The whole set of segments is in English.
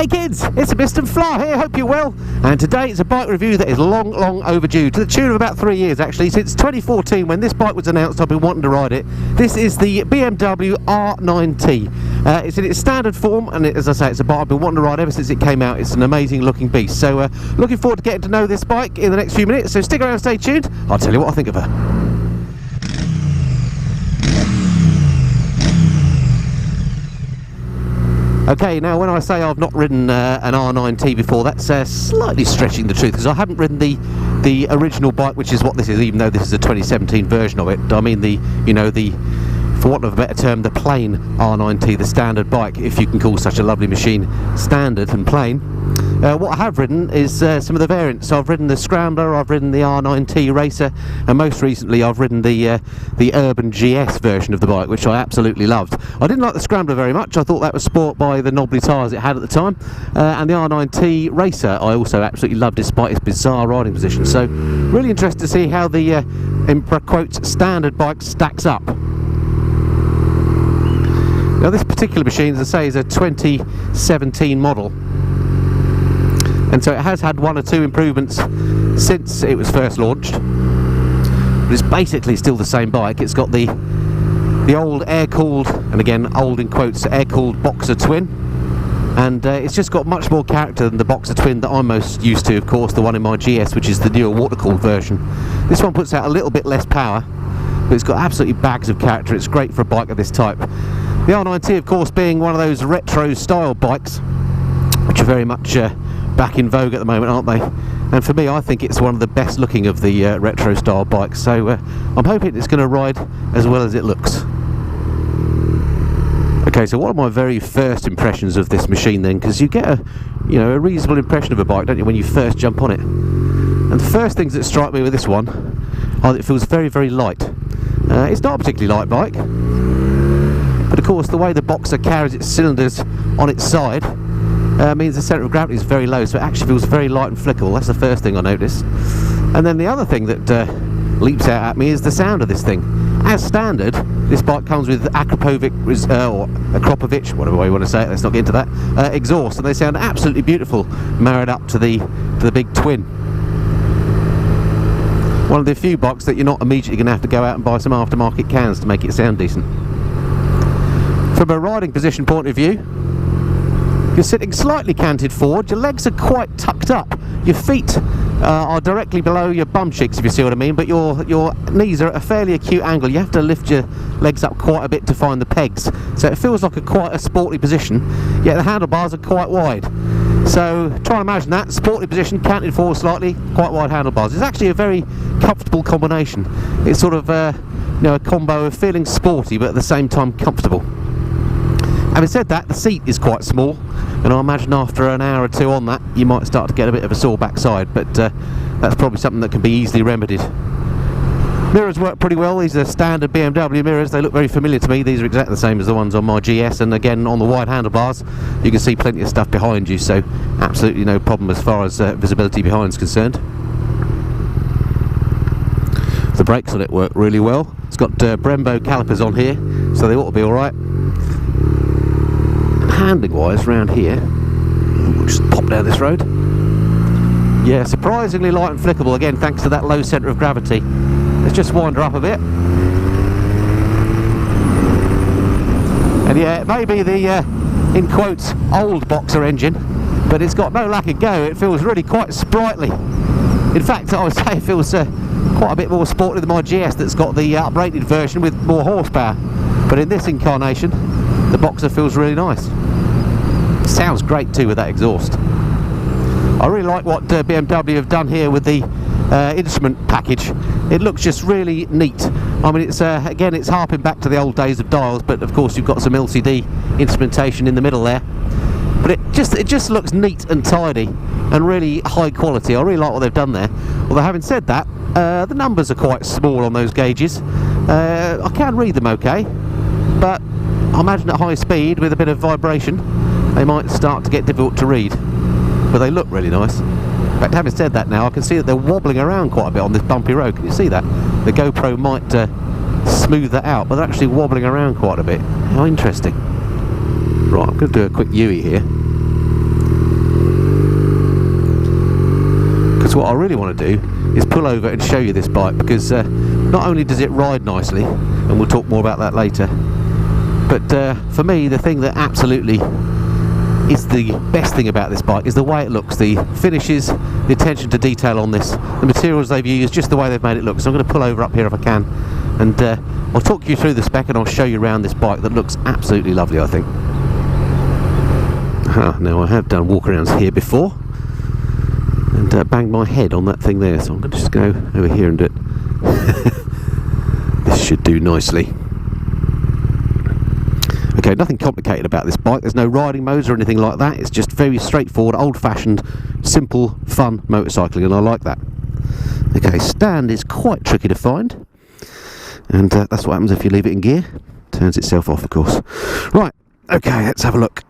Hey kids, it's Mr. Flower here, hope you're well. And today it's a bike review that is long overdue, to the tune of about 3 years actually. Since 2014 when this bike was announced I've been wanting to ride it. This is the BMW R9T. It's in its standard form, and as I say, it's a bike I've been wanting to ride ever since it came out. It's an amazing looking beast. So looking forward to getting to know this bike in the next few minutes, so stick around, stay tuned, I'll tell you what I think of her. Okay, now when I say I've not ridden an R9T before, that's slightly stretching the truth, because I haven't ridden the original bike, which is what this is, even though this is a 2017 version of it. I mean for want of a better term, the plain R9T, the standard bike, if you can call such a lovely machine standard and plain. What I have ridden is some of the variants. So I've ridden the Scrambler, I've ridden the R9T Racer, and most recently I've ridden the Urban GS version of the bike, which I absolutely loved. I didn't like the Scrambler very much. I thought that was spoilt by the knobbly tyres it had at the time. And the R9T Racer I also absolutely loved, despite its bizarre riding position. So really interested to see how the, in quotes, standard bike stacks up. Now this particular machine, as I say, is a 2017 model. And so it has had one or two improvements since it was first launched, but it's basically still the same bike. It's got the old air-cooled, and again old in quotes, air-cooled Boxer twin, and it's just got much more character than the Boxer twin that I'm most used to, of course, the one in my GS, which is the newer water-cooled version. This one puts out a little bit less power, but it's got absolutely bags of character. It's great for a bike of this type. The R9T, of course, being one of those retro style bikes, which are very much back in vogue at the moment, aren't they? And for me, I think it's one of the best looking of the retro style bikes, so I'm hoping it's going to ride as well as it looks. Okay, so what are my very first impressions of this machine then? Because you get a reasonable impression of a bike, don't you, when you first jump on it? And the first things that strike me with this one are that it feels very light. It's not a particularly light bike, but of course the way the Boxer carries its cylinders on its side means the centre of gravity is very low, so it actually feels very light and flickable. That's the first thing I notice. And then the other thing that leaps out at me is the sound of this thing. As standard, this bike comes with Akrapovic, or Akrapovic, whatever way you want to say it, let's not get into that, exhaust, and they sound absolutely beautiful married up to the big twin. One of the few bikes that you're not immediately going to have to go out and buy some aftermarket cans to make it sound decent. From a riding position point of view, you're sitting slightly canted forward, your legs are quite tucked up, your feet are directly below your bum cheeks, if you see what I mean, but your knees are at a fairly acute angle. You have to lift your legs up quite a bit to find the pegs, so it feels like quite a sporty position, yet the handlebars are quite wide. So try and imagine that, sporty position, canted forward slightly, quite wide handlebars. It's actually a very comfortable combination. It's sort of a combo of feeling sporty but at the same time comfortable. Having said that, the seat is quite small, and I imagine after an hour or two on that you might start to get a bit of a sore backside, but that's probably something that can be easily remedied. Mirrors work pretty well. These are standard BMW mirrors. They look very familiar to me. These are exactly the same as the ones on my GS, and again on the wide handlebars you can see plenty of stuff behind you, so absolutely no problem as far as visibility behind is concerned. The brakes on it work really well. It's got Brembo calipers on here, so they ought to be alright. Handling wise around here, we'll just pop down this road. Yeah, surprisingly light and flickable, again thanks to that low centre of gravity. Let's just wind her up a bit. And yeah, it may be the in quotes old Boxer engine, but it's got no lack of go. It feels really quite sprightly. In fact, I would say it feels quite a bit more sporty than my GS that's got the uprated version with more horsepower. But in this incarnation, the Boxer feels really nice. Sounds great too with that exhaust. I really like what BMW have done here with the instrument package. It looks just really neat. I mean, it's again, it's harping back to the old days of dials, but of course you've got some LCD instrumentation in the middle there. But it just looks neat and tidy and really high quality. I really like what they've done there. Although having said that, the numbers are quite small on those gauges. I can read them okay, but I imagine at high speed with a bit of vibration they might start to get difficult to read, but they look really nice. In fact, having said that now, I can see that they're wobbling around quite a bit on this bumpy road. Can you see that? The GoPro might smooth that out, but they're actually wobbling around quite a bit. How interesting. Right, I'm going to do a quick U-ey here. So what I really want to do is pull over and show you this bike, because not only does it ride nicely, and we'll talk more about that later, but for me the thing that absolutely is the best thing about this bike is the way it looks, the finishes, the attention to detail on this, the materials they've used, just the way they've made it look. So I'm going to pull over up here if I can, and I'll talk you through the spec, and I'll show you around this bike that looks absolutely lovely, I think. Now I have done walk-arounds here before and banged my head on that thing there, so I'm going to just go over here and do it. This should do nicely. Okay, nothing complicated about this bike. There's no riding modes or anything like that. It's just very straightforward, old-fashioned, simple, fun motorcycling, and I like that. Okay, stand is quite tricky to find, and that's what happens if you leave it in gear. Turns itself off, of course. Right, okay, let's have a look.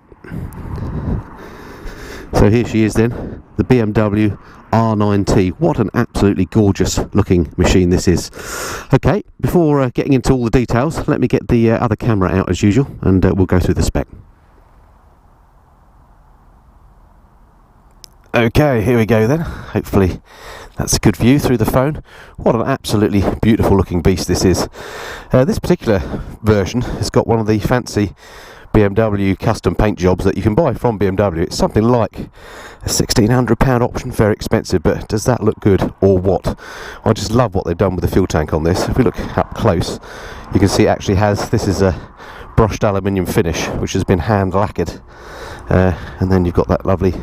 So here she is then, the BMW R9T. What an absolutely gorgeous looking machine this is. Okay, before getting into all the details, let me get the other camera out as usual, and we'll go through the spec. Okay, here we go then. Hopefully that's a good view through the phone. What an absolutely beautiful looking beast this is. This particular version has got one of the fancy BMW custom paint jobs that you can buy from BMW. It's something like a £1,600 option, very expensive, but does that look good or what? I just love what they've done with the fuel tank on this. If we look up close, you can see it actually has, this is a brushed aluminium finish which has been hand lacquered, and then you've got that lovely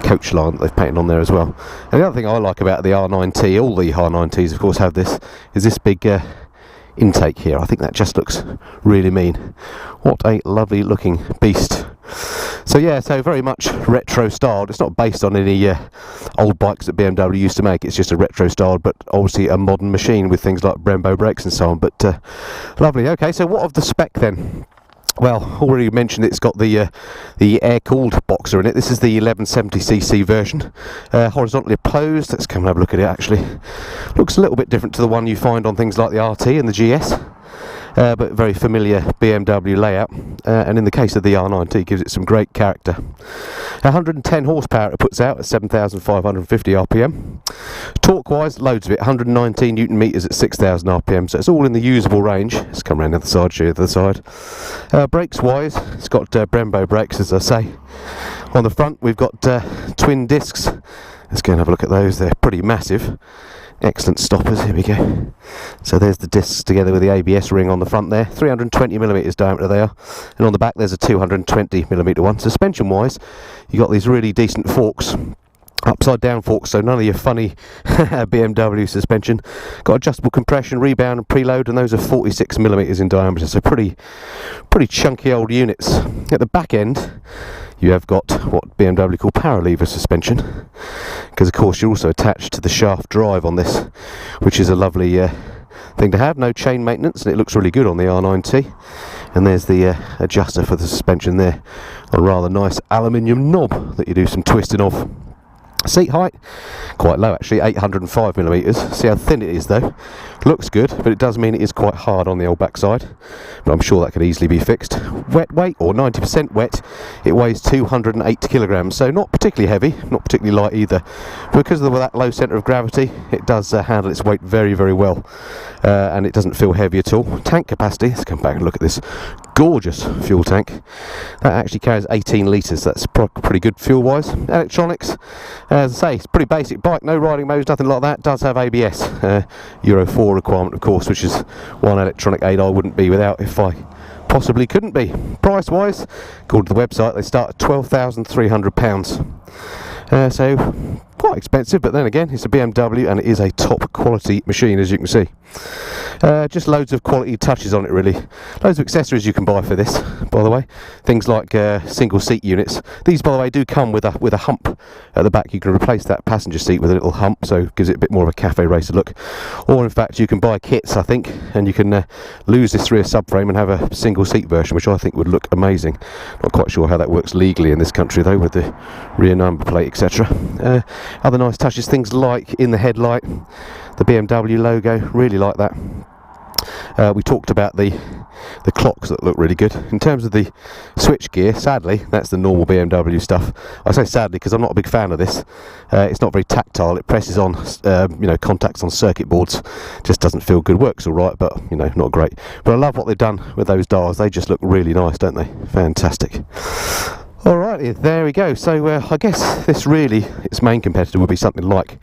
coach line that they've painted on there as well. And the other thing I like about the R9T, all the R9Ts of course have this, is this big intake here. I think that just looks really mean. What a lovely looking beast. So yeah, so very much retro styled. It's not based on any old bikes that BMW used to make. It's just a retro styled, but obviously a modern machine with things like Brembo brakes and so on. But lovely. Okay, so what of the spec then? Well, already mentioned it's got the air-cooled boxer in it. This is the 1170cc version, horizontally opposed. Let's come and have a look at it. Actually, looks a little bit different to the one you find on things like the RT and the GS, but very familiar BMW layout. And in the case of the R9T, gives it some great character. 110 horsepower it puts out at 7,550 RPM. Torque-wise, loads of it. 119 Newton meters at 6,000 RPM, so it's all in the usable range. Let's come around the other side, show you the other side. Brakes-wise, it's got Brembo brakes, as I say. On the front, we've got twin discs. Let's go and have a look at those. They're pretty massive. Excellent stoppers. Here we go. So there's the discs together with the ABS ring on the front there. 320mm diameter they are, and on the back there's a 220mm one. Suspension wise, you got these really decent forks, upside down forks, so none of your funny BMW suspension. Got adjustable compression, rebound and preload, and those are 46mm in diameter, so pretty chunky old units. At the back end you have got what BMW call power lever suspension, because of course you're also attached to the shaft drive on this, which is a lovely thing to have. No chain maintenance, and it looks really good on the R9T. And there's the adjuster for the suspension there, a rather nice aluminium knob that you do some twisting of. Seat height, quite low actually, 805mm. See how thin it is though. Looks good, but it does mean it is quite hard on the old backside. But I'm sure that can easily be fixed. Wet weight, or 90% wet, it weighs 208 kilograms, so not particularly heavy, not particularly light either. But because of that low centre of gravity, it does handle its weight very, very well. And it doesn't feel heavy at all. Tank capacity, let's come back and look at this gorgeous fuel tank. That actually carries 18 litres, that's pretty good fuel wise. Electronics, as I say, it's a pretty basic bike, no riding modes, nothing like that. Does have ABS, Euro 4 requirement of course, which is one electronic aid I wouldn't be without if I possibly couldn't be. Price wise, according to the website, they start at £12,300. So quite expensive, but then again, it's a BMW and it is a top quality machine, as you can see. Just loads of quality touches on it really. Loads of accessories you can buy for this, by the way. Things like single seat units. These, by the way, do come with a hump at the back. You can replace that passenger seat with a little hump, so it gives it a bit more of a cafe racer look. Or in fact, you can buy kits, I think, and you can lose this rear subframe and have a single seat version, which I think would look amazing. Not quite sure how that works legally in this country though, with the rear number plate, etc. Other nice touches, things like in the headlight, the BMW logo, really like that. We talked about the the clocks that look really good. In terms of the switch gear, sadly, that's the normal BMW stuff. I say sadly because I'm not a big fan of this. It's not very tactile. It presses on, you know, contacts on circuit boards. Just doesn't feel good. Works all right, but you know, not great. But I love what they've done with those dials. They just look really nice, don't they? Fantastic. Alrighty, there we go. So I guess this really, its main competitor would be something like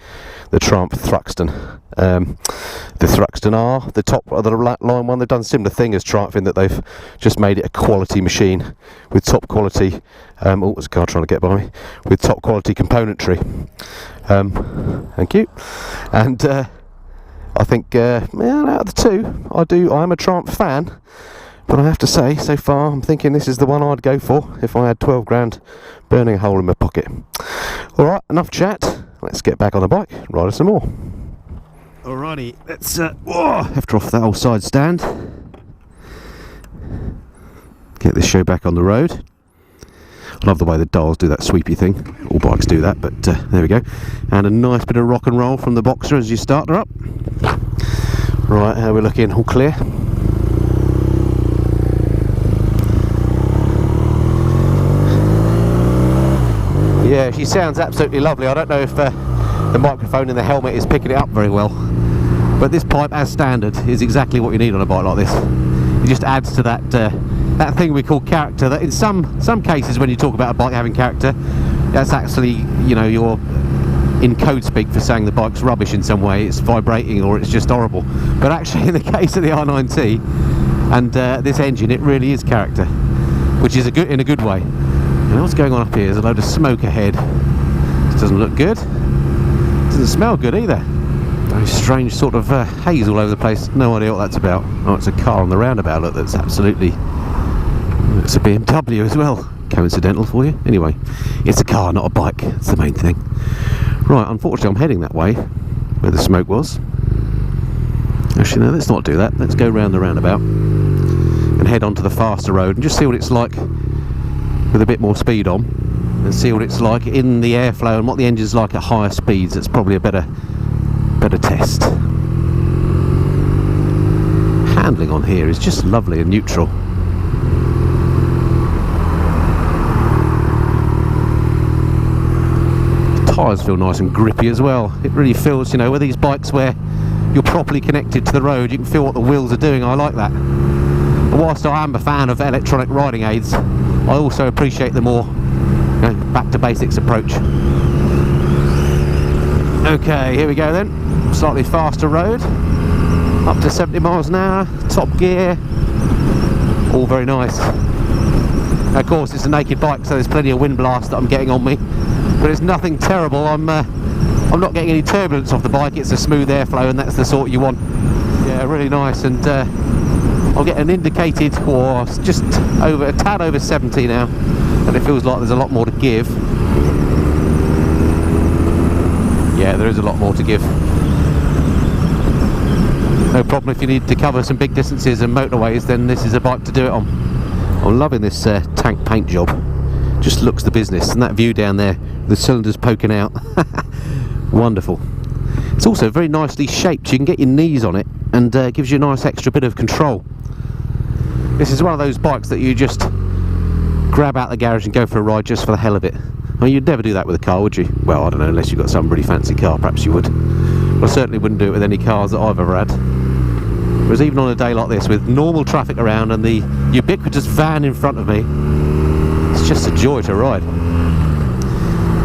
the Triumph Thruxton. The Thruxton R, the top of the line one, they've done a similar thing as Triumph in that they've just made it a quality machine with top quality, oh, there's a car trying to get by me, with top quality componentry. Thank you. And I think, out of the two, I'm a Triumph fan. But I have to say, so far, I'm thinking this is the one I'd go for if I had 12 grand burning a hole in my pocket. Alright, enough chat. Let's get back on the bike and ride some more. Alrighty, let's have to off that old side stand. Get this show back on the road. I love the way the dials do that sweepy thing. All bikes do that, but there we go. And a nice bit of rock and roll from the Boxer as you start her up. Right, how are we looking? All clear? Yeah, she sounds absolutely lovely. I don't know if the microphone in the helmet is picking it up very well, but this pipe as standard is exactly what you need on a bike like this. It just adds to that that thing we call character, that in some cases when you talk about a bike having character, that's actually, you know, you're in code speak for saying the bike's rubbish in some way, it's vibrating or it's just horrible. But actually in the case of the R9T and this engine, it really is character, which is in a good way. And what's going on up here? There's a load of smoke ahead. This doesn't look good. Doesn't smell good either. Very strange sort of haze all over the place. No idea what that's about. Oh, it's a car on the roundabout. Look, that's absolutely... It's a BMW as well. Coincidental for you. Anyway, it's a car, not a bike. That's the main thing. Right, unfortunately I'm heading that way, where the smoke was. Actually, no, let's not do that. Let's go round the roundabout and head onto the faster road and just see what it's like with a bit more speed on, and see what it's like in the airflow and what the engine's like at higher speeds. It's probably a better test. Handling on here is just lovely and neutral. The tyres feel nice and grippy as well. It really feels, you know, with these bikes where you're properly connected to the road, you can feel what the wheels are doing. I like that. But whilst I am a fan of electronic riding aids, I also appreciate the more, you know, back to basics approach. Okay, here we go then. Slightly faster road, up to 70 miles an hour, top gear, all very nice. Of course, it's a naked bike, so there's plenty of wind blast that I'm getting on me, but it's nothing terrible. I'm not getting any turbulence off the bike. It's a smooth airflow, and that's the sort you want. Yeah, really nice. And I'll get an indicated, or just over a tad over 70 now, and it feels like there's a lot more to give. Yeah, there is a lot more to give. No problem if you need to cover some big distances and motorways, then this is a bike to do it on. I'm loving this tank paint job. Just looks the business, and that view down there, the cylinders poking out. Wonderful. It's also very nicely shaped. You can get your knees on it, and gives you a nice extra bit of control. This is one of those bikes that you just grab out the garage and go for a ride just for the hell of it. I mean, you'd never do that with a car, would you? Well, I don't know, unless you've got some really fancy car, perhaps you would. But I certainly wouldn't do it with any cars that I've ever had. Whereas even on a day like this, with normal traffic around and the ubiquitous van in front of me, it's just a joy to ride.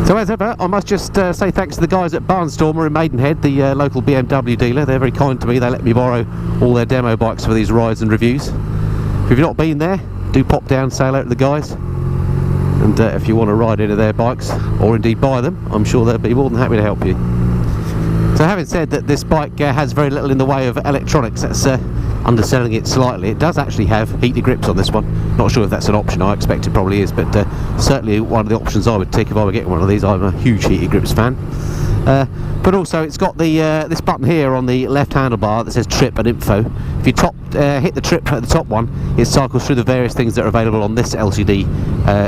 So as ever, I must just say thanks to the guys at Bahnstormer in Maidenhead, the local BMW dealer. They're very kind to me. They let me borrow all their demo bikes for these rides and reviews. If you've not been there, do pop down, say hello to the guys. And if you want to ride any of their bikes, or indeed buy them, I'm sure they'll be more than happy to help you. So having said that this bike has very little in the way of electronics, that's underselling it slightly. It does actually have heated grips on this one. Not sure if that's an option. I expect it probably is, but certainly one of the options I would tick if I were getting one of these. I'm a huge heated grips fan. But also it's got the this button here on the left handlebar that says trip and info. If you hit the trip at the top one, it cycles through the various things that are available on this LCD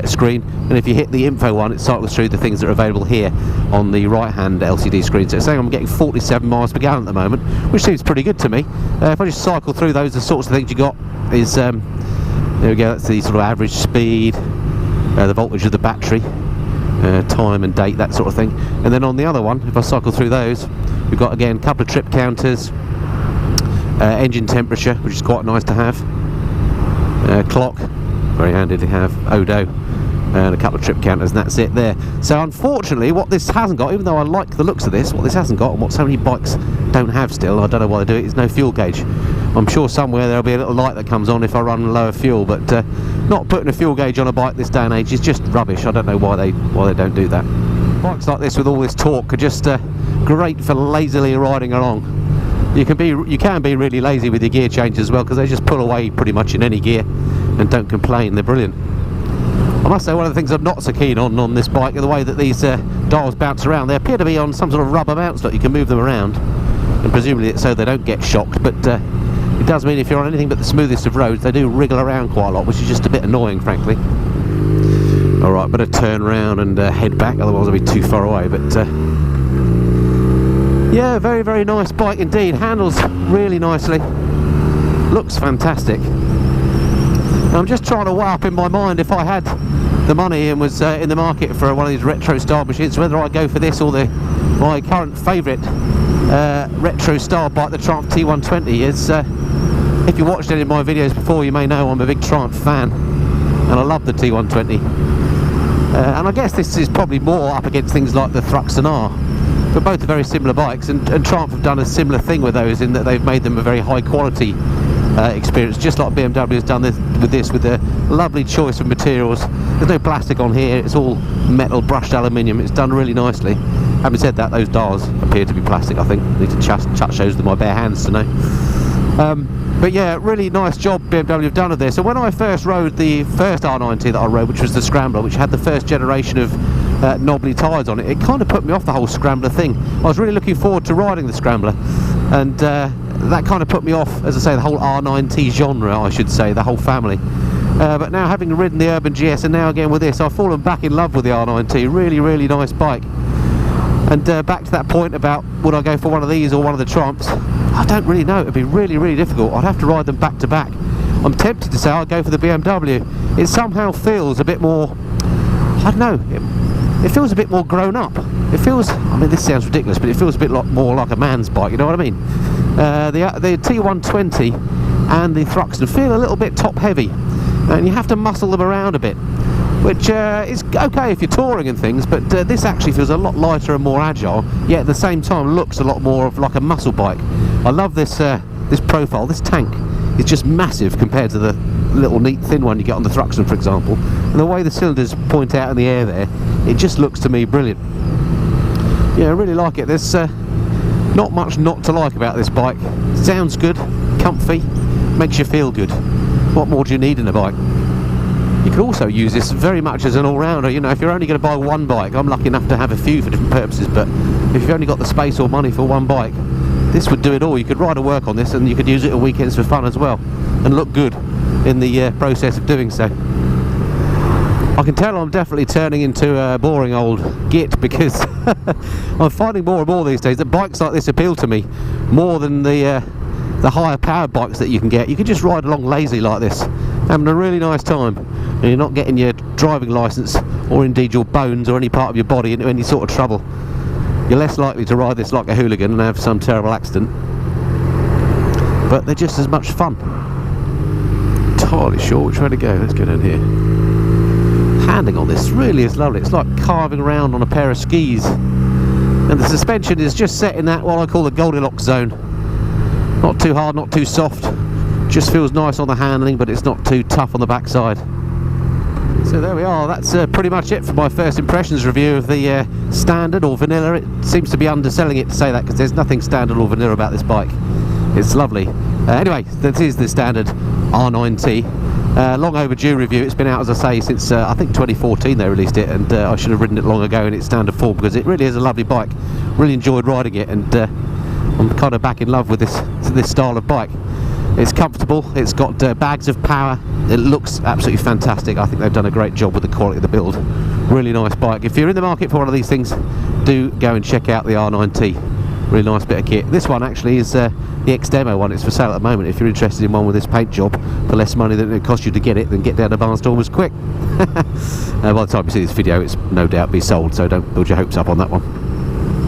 screen, and if you hit the info one, it cycles through the things that are available here on the right hand LCD screen. So it's saying I'm getting 47 miles per gallon at the moment, which seems pretty good to me. If I just cycle through those, the sorts of things you got is there we go, that's the sort of average speed, the voltage of the battery, time and date, that sort of thing. And then on the other one, if I cycle through those, we've got again a couple of trip counters, engine temperature, which is quite nice to have, clock, very handy to have, odo, and a couple of trip counters, and that's it there. So unfortunately what this hasn't got, even though I like the looks of this, what this hasn't got, and what so many bikes don't have still, I don't know why they do it, is no fuel gauge. I'm sure somewhere there'll be a little light that comes on if I run lower fuel, but not putting a fuel gauge on a bike this day and age is just rubbish. I don't know why they don't do that. Bikes like this with all this torque are just great for lazily riding along. You can be really lazy with your gear changes as well, because they just pull away pretty much in any gear and don't complain. They're brilliant. I must say, one of the things I'm not so keen on this bike are the way that these dials bounce around. They appear to be on some sort of rubber mounts that you can move them around, and presumably it's so they don't get shocked, but it does mean if you're on anything but the smoothest of roads, they do wriggle around quite a lot, which is just a bit annoying, frankly. Alright, better turn around and head back, otherwise I'll be too far away. But yeah, very, very nice bike indeed. Handles really nicely, looks fantastic. I'm just trying to weigh up in my mind, if I had the money and was in the market for one of these retro style machines, whether I go for this or my current favourite retro style bike, the Triumph T120. Is if you watched any of my videos before, you may know I'm a big Triumph fan, and I love the T120. And I guess this is probably more up against things like the Thruxton R, but both are very similar bikes, and Triumph have done a similar thing with those, in that they've made them a very high quality experience, just like BMW has done with a lovely choice of materials. There's no plastic on here, it's all metal brushed aluminium. It's done really nicely. Having said that, those dials appear to be plastic, I think. I need to touch those with my bare hands to know. But yeah, really nice job BMW have done with this. So when I first rode the first R9T that I rode, which was the Scrambler, which had the first generation of knobbly tyres on it, it kind of put me off the whole Scrambler thing. I was really looking forward to riding the Scrambler, and that kind of put me off, as I say, the whole R9T genre, I should say, the whole family. But now, having ridden the Urban GS and now again with this, I've fallen back in love with the R9T. Really, really nice bike. And back to that point about would I go for one of these or one of the Triumphs, I don't really know. It'd be really, really difficult. I'd have to ride them back to back. I'm tempted to say I'd go for the BMW. It somehow feels a bit more, I don't know, it feels a bit more grown up. It feels, I mean, this sounds ridiculous, but it feels a bit more like a man's bike, you know what I mean? The T120 and the Thruxton feel a little bit top heavy, and you have to muscle them around a bit, which is okay if you're touring and things, but this actually feels a lot lighter and more agile, yet at the same time looks a lot more of like a muscle bike. I love this this profile. This tank is just massive compared to the little neat thin one you get on the Thruxton, for example, and the way the cylinders point out in the air there, it just looks to me brilliant. Yeah, I really like it. There's not much not to like about this bike. Sounds good, comfy, makes you feel good. What more do you need in a bike? You could also use this very much as an all-rounder. You know, if you're only going to buy one bike, I'm lucky enough to have a few for different purposes, but if you've only got the space or money for one bike, this would do it all. You could ride to work on this, and you could use it at weekends for fun as well, and look good in the process of doing so. I can tell I'm definitely turning into a boring old git, because I'm finding more and more these days that bikes like this appeal to me more than the higher powered bikes that you can get. You can just ride along lazy like this, having a really nice time, and you're not getting your driving licence or indeed your bones or any part of your body into any sort of trouble. You're less likely to ride this like a hooligan and have some terrible accident, but they're just as much fun. Entirely sure which way to go. Let's go down here. Handling on this really is lovely. It's like carving around on a pair of skis, and the suspension is just set in that what I call the Goldilocks zone. Not too hard, not too soft, just feels nice on the handling, but it's not too tough on the backside. So there we are. That's pretty much it for my first impressions review of the standard or vanilla. It seems to be underselling it to say that, because there's nothing standard or vanilla about this bike. It's lovely. Anyway, that is the standard R9T. Long overdue review. It's been out, as I say, since I think 2014 they released it, and I should have ridden it long ago in its standard form, because it really is a lovely bike. Really enjoyed riding it, and I'm kind of back in love with this style of bike. It's comfortable, it's got bags of power, it looks absolutely fantastic. I think they've done a great job with the quality of the build. Really nice bike. If you're in the market for one of these things, do go and check out the R9T. Really nice bit of kit. This one actually is the X-Demo one. It's for sale at the moment. If you're interested in one with this paint job for less money than it cost you to get it, then get down to Bahnstormers quick. By the time you see this video, it's no doubt be sold, so don't build your hopes up on that one.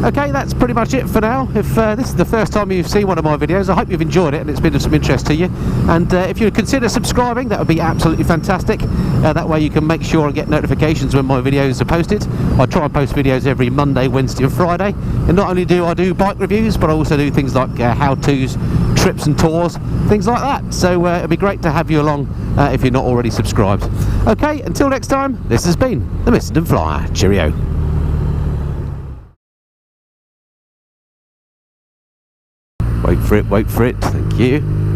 Okay, that's pretty much it for now. If this is the first time you've seen one of my videos, I hope you've enjoyed it and it's been of some interest to you. And if you would consider subscribing, that would be absolutely fantastic. That way you can make sure and get notifications when my videos are posted. I try and post videos every Monday, Wednesday and Friday. And not only do I do bike reviews, but I also do things like how-tos, trips and tours, things like that. So it'd be great to have you along if you're not already subscribed. Okay, until next time, this has been the Mr. Flyer. Cheerio. Wait for it, thank you.